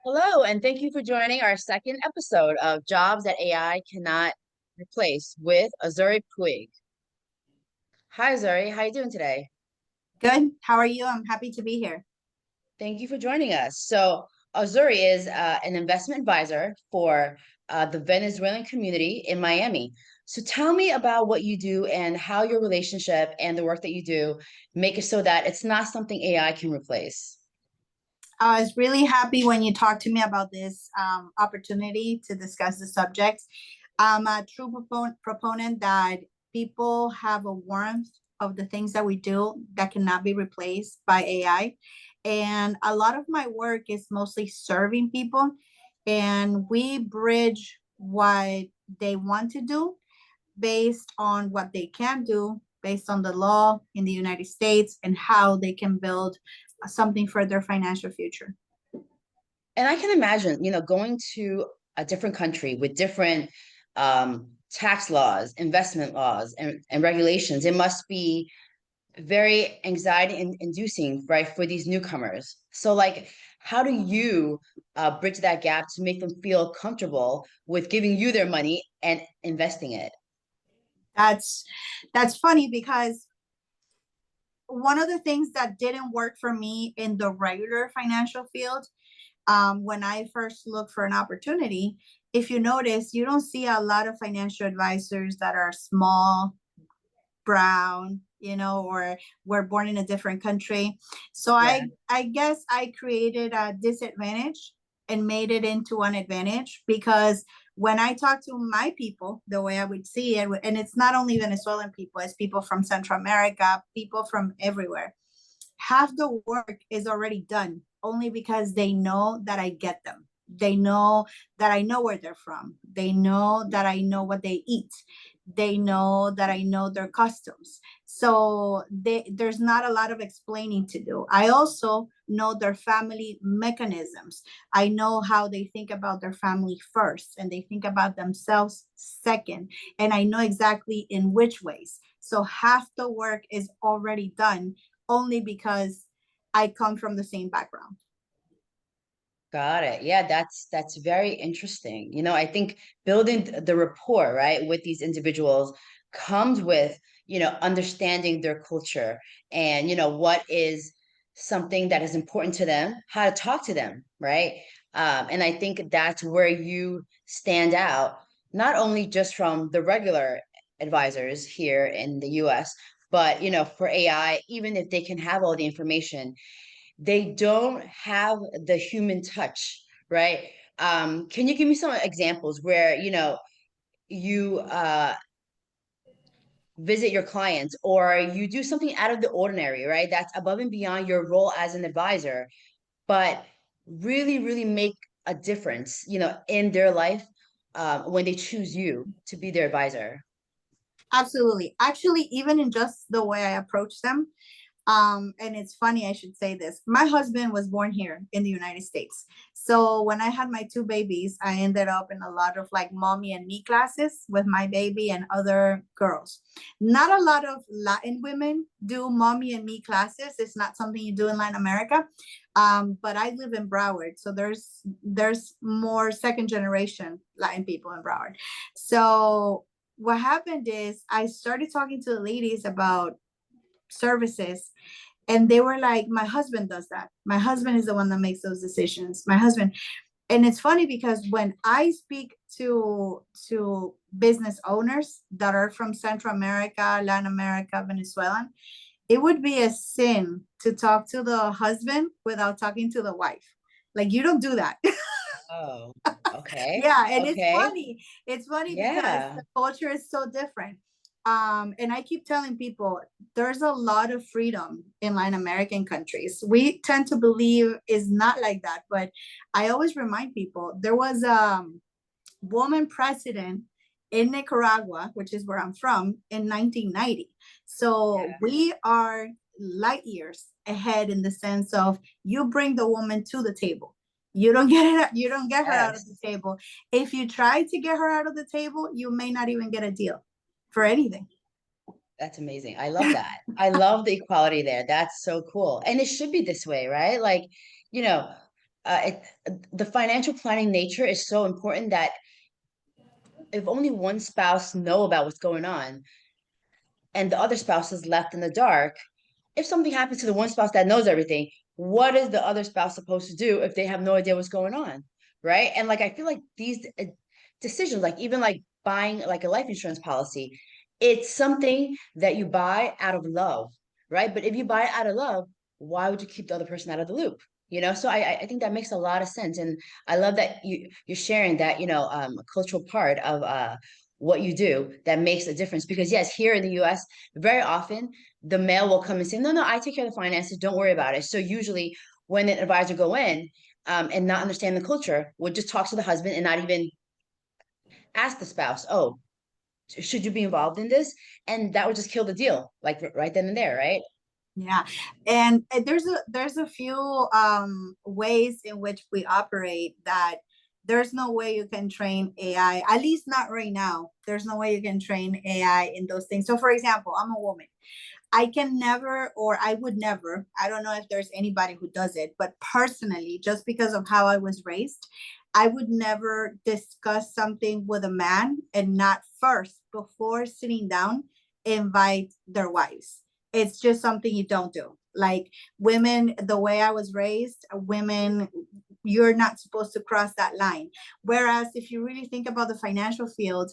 Hello, and thank you for joining our second episode of Jobs That AI Cannot Replace with Azury Puig. Hi, Azury. How you doing today? Good. How are you? I'm happy to be here. Thank you for joining us. So, Azury is an investment advisor for the Venezuelan community in Miami. So, tell me about what you do and how your relationship and the work that you do make it so that it's not something AI can replace. I was really happy when you talked to me about this opportunity to discuss the subject. I'm a true proponent that people have a warmth of the things that we do that cannot be replaced by AI. And a lot of my work is mostly serving people, and we bridge what they want to do based on what they can do, based on the law in the United States, and how they can build something for their financial future. And I can imagine, going to a different country with different tax laws, investment laws, and regulations. It must be very anxiety inducing, right, for these newcomers. So, like, how do you bridge that gap to make them feel comfortable with giving you their money and investing it? That's that's funny because one of the things that didn't work for me in the regular financial field, when I first looked for an opportunity, if you notice, you don't see a lot of financial advisors that are small, brown, or were born in a different country. So Yeah. I guess I created a disadvantage and made it into an advantage, because when I talk to my people, the way I would see it, and it's not only Venezuelan people, it's people from Central America, people from everywhere. Half the work is already done only because they know that I get them. They know that I know where they're from. They know that I know what they eat. They know that I know their customs. So there's not a lot of explaining to do. I also know their family mechanisms. I know how they think about their family first and they think about themselves second. And I know exactly in which ways. So half the work is already done only because I come from the same background. Got it. Yeah, that's very interesting. I think building the rapport, right, with these individuals comes with, understanding their culture and, what is something that is important to them, how to talk to them, right? And I think that's where you stand out, not only just from the regular advisors here in the US, but, for AI, even if they can have all the information they don't have the human touch, right? Can you give me some examples where, you visit your clients or you do something out of the ordinary, right? That's above and beyond your role as an advisor, but really, really make a difference, in their life when they choose you to be their advisor. Absolutely. Actually, even in just the way I approach them, and it's funny I should say this. My husband was born here in the United States. So when I had my two babies, I ended up in a lot of like mommy and me classes with my baby and other girls. Not a lot of Latin women do mommy and me classes. It's not something you do in Latin America. But I live in Broward, so there's more second generation Latin people in Broward. So what happened is I started talking to the ladies about services, and they were like, my husband does that. My husband is the one that makes those decisions. My husband. And it's funny because when I speak to business owners that are from Central America, Latin America, Venezuelan, it would be a sin to talk to the husband without talking to the wife. Like, you don't do that. Oh, okay. Yeah, and it's Okay. funny. It's funny because Yeah. the culture is so different. And I keep telling people there's a lot of freedom in Latin American countries. We tend to believe is not like that, but I always remind people there was a woman president in Nicaragua, which is where I'm from, in 1990. So Yeah. we are light years ahead in the sense of you bring the woman to the table. You don't get her out of the Yes. table. If you try to get her out of the table, you may not even get a deal for anything. That's amazing. I love that. I love the equality there. That's so cool. And it should be this way, right? Like, you know, the financial planning nature is so important that if only one spouse know about what's going on and the other spouse is left in the dark, if something happens to the one spouse that knows everything, what is the other spouse supposed to do if they have no idea what's going on? Right. And like, I feel like these decisions, like even like buying like a life insurance policy, it's something that you buy out of love. Right. But if you buy it out of love, why would you keep the other person out of the loop? So I think that makes a lot of sense. And I love that you're sharing that, cultural part of what you do that makes a difference. Because yes, here in the US, very often the male will come and say, no, I take care of the finances, don't worry about it. So usually when an advisor go in and not understand the culture, would just talk to the husband and not even ask the spouse, oh, should you be involved in this? And that would just kill the deal, like right then and there, right? Yeah, and there's a few ways in which we operate that there's no way you can train AI, at least not right now. There's no way you can train AI in those things. So for example, I'm a woman. I can never, or I would never, I don't know if there's anybody who does it, but personally, just because of how I was raised, I would never discuss something with a man and not first, before sitting down, invite their wives. It's just something you don't do. Like women, the way I was raised, women, you're not supposed to cross that line. Whereas if you really think about the financial field,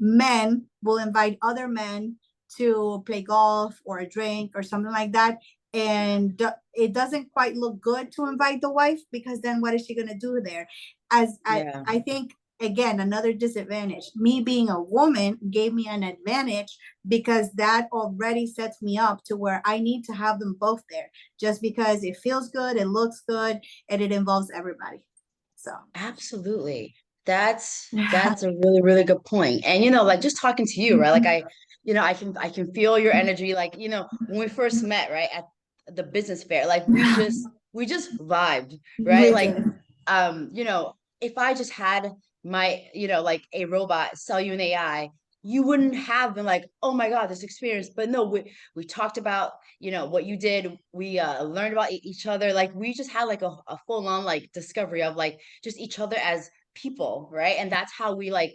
men will invite other men to play golf or a drink or something like that. And it doesn't quite look good to invite the wife, because then what is she going to do there? As Yeah. I think, again, another disadvantage, me being a woman gave me an advantage, because that already sets me up to where I need to have them both there, just because it feels good, it looks good, and it involves everybody. So Absolutely. That's a really, really good point. And like just talking to you, right? Like I can feel your energy. Like, when we first met, right, at the business fair, like we just vibed, right? we Like, did. if I just had my, like a robot sell you an AI, you wouldn't have been like, oh my God, this experience. But no, we talked about, what you did. We learned about each other. Like we just had like a full on like discovery of like just each other as people, right? And that's how we like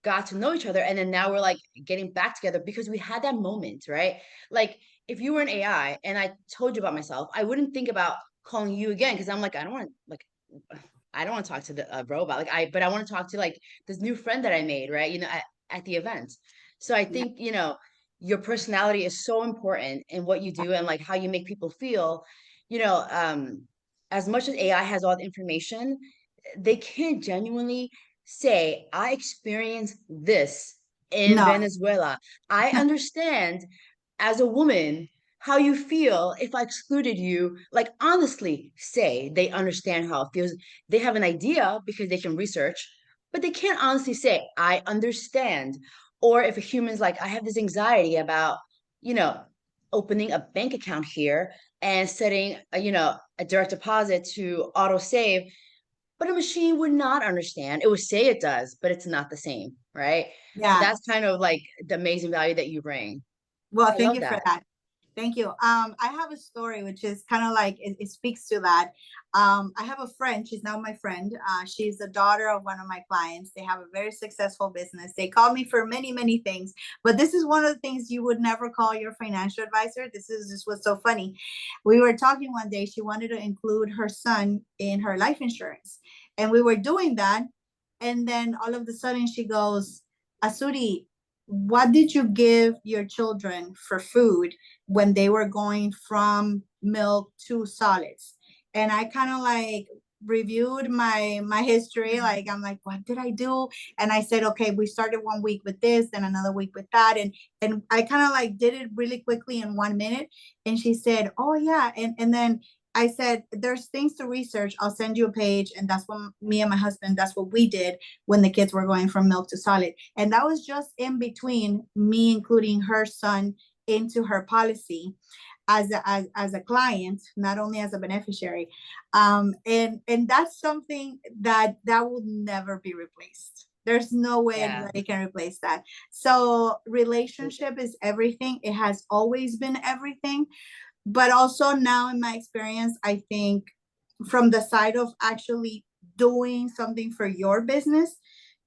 got to know each other. And then now we're like getting back together because we had that moment, right? Like if you were an AI and I told you about myself, I wouldn't think about calling you again because I'm like, I don't want to talk to the robot. But I want to talk to like this new friend that I made, right? At the event. So I Yeah. think, your personality is so important in what you do and like how you make people feel, you know, um, as much as AI has all the information, they can't genuinely say, I experienced this in No. Venezuela. I understand as a woman how you feel if I excluded you. Like, honestly, say they understand how it feels. They have an idea because they can research, but they can't honestly say, I understand. Or if a human's like, I have this anxiety about, you know, opening a bank account here and setting, a direct deposit to auto save, but a machine would not understand. It would say it does, but it's not the same, right? So Yeah. that's kind of like the amazing value that you bring. Well, I thank love you for that. that. Thank you. I have a story which is kind of like it speaks to that. I have a friend. She's now my friend. She's the daughter of one of my clients. They have a very successful business. They call me for many, many things, but this is one of the things you would never call your financial advisor. This was so funny. We were talking one day. She wanted to include her son in her life insurance, and we were doing that. And then all of a sudden, she goes, "Azury, what did you give your children for food when they were going from milk to solids?" And I kind of like reviewed my history. Like I'm like, what did I do? And I said, okay, we started one week with this, then another week with that. And I kind of like did it really quickly in 1 minute. And she said, oh yeah. And then I said, there's things to research. I'll send you a page. And that's what me and my husband, that's what we did when the kids were going from milk to solid. And that was just in between me including her son into her policy as a client, not only as a beneficiary. And that's something that will never be replaced. There's no way Yeah. anybody can replace that. So relationship is everything. It has always been everything. But also now in my experience, I think from the side of actually doing something for your business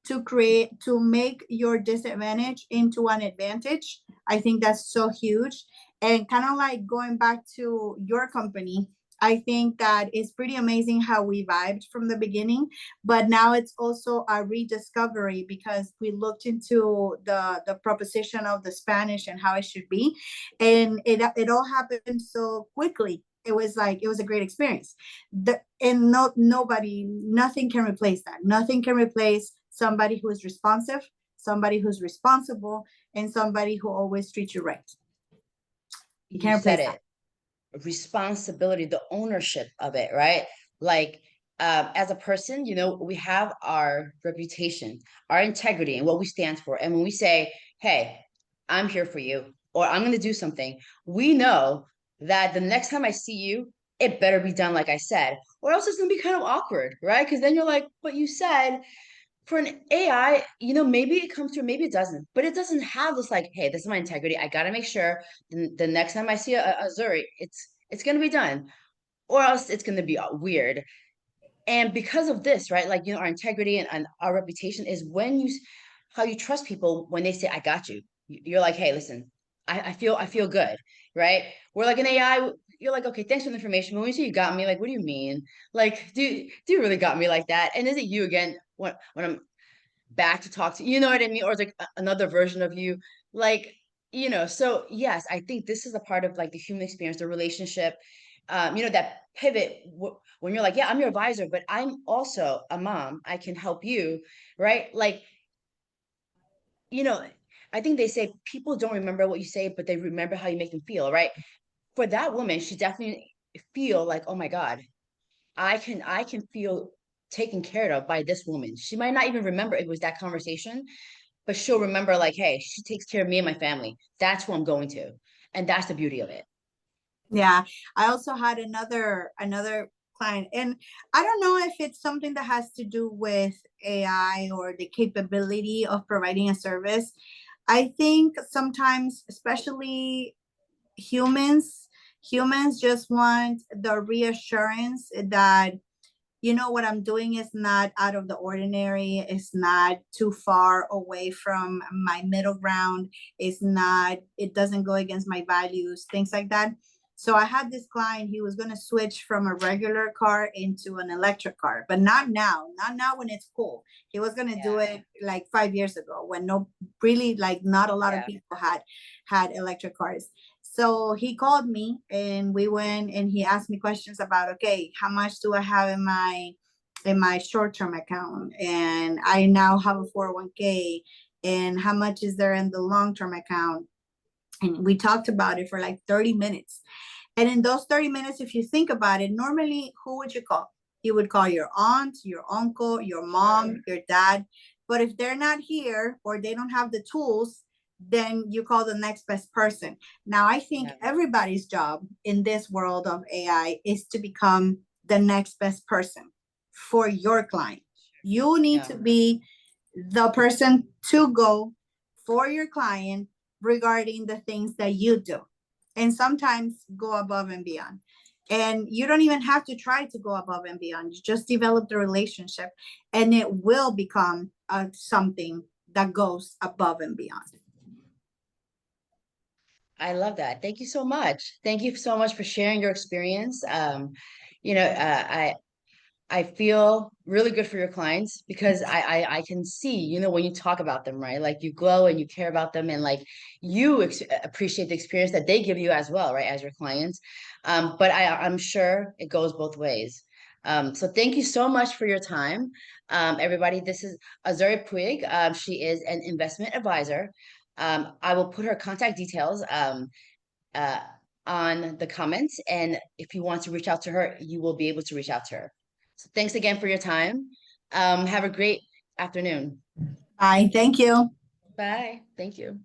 to make your disadvantage into an advantage. I think that's so huge. And kind of like going back to your company, I think that it's pretty amazing how we vibed from the beginning, but now it's also a rediscovery because we looked into the proposition of the Spanish and how it should be, and it all happened so quickly. It was like it was a great experience. And nothing can replace that. Nothing can replace somebody who is responsive, somebody who's responsible, and somebody who always treats you right. You You can't said replace that. it. Responsibility, the ownership of it, right? Like, as a person, we have our reputation, our integrity, and what we stand for. And when we say, hey, I'm here for you, or I'm going to do something, we know that the next time I see you, it better be done like I said, or else it's going to be kind of awkward, right? Because then you're like, but you said, for an AI, maybe it comes through, maybe it doesn't, but it doesn't have this like, hey, this is my integrity. I gotta make sure the next time I see a Zuri, it's gonna be done, or else it's gonna be weird. And because of this, right, like our integrity and our reputation is when how you trust people when they say, I got you. You're like, hey, listen, I feel good, right? We're like an AI. You're like, okay, thanks for the information. But when you say you got me, like, what do you mean? Like, do you really got me like that? And is it you again when I'm back to talk to you know what I mean, or it's like another version of you, like, so yes, I think this is a part of like the human experience, the relationship, that pivot when you're like, yeah, I'm your advisor, but I'm also a mom, I can help you, right? Like, you know I think they say people don't remember what you say, but they remember how you make them feel, right? For that woman, she definitely feel like, oh my God, I can feel taken care of by this woman. She might not even remember it was that conversation, but she'll remember like, hey, she takes care of me and my family. That's who I'm going to. And that's the beauty of it. Yeah, I also had another client, and I don't know if it's something that has to do with AI or the capability of providing a service. I think sometimes, especially humans, humans just want the reassurance that what I'm doing is not out of the ordinary. It's not too far away from my middle ground. It doesn't go against my values, things like that. So I had this client, he was going to switch from a regular car into an electric car, but not now when it's cool. He was going to do Yeah. it like 5 years ago when no, really like not a lot of Yeah. people had electric cars. So he called me and we went and he asked me questions about, okay, how much do I have in my short-term account? And I now have a 401k, and how much is there in the long-term account? And we talked about it for like 30 minutes. And in those 30 minutes, if you think about it, normally who would you call? You would call your aunt, your uncle, your mom, your dad. But if they're not here or they don't have the tools, then you call the next best person. Now, I think Yeah. everybody's job in this world of AI is to become the next best person for your client. You need Yeah. to be the person to go for your client regarding the things that you do, and sometimes go above and beyond. And you don't even have to try to go above and beyond. You just develop the relationship, and it will become something that goes above and beyond. I love that. Thank you so much. Thank you so much for sharing your experience. You know, I feel really good for your clients because I can see, when you talk about them, right? Like you glow and you care about them, and like you appreciate the experience that they give you as well, right? As your clients. But I'm sure it goes both ways. So thank you so much for your time. Everybody, this is Azury Puig. She is an investment advisor. I will put her contact details uh, on the comments. And if you want to reach out to her, you will be able to reach out to her. So thanks again for your time. Have a great afternoon. Bye. Thank you. Bye. Thank you.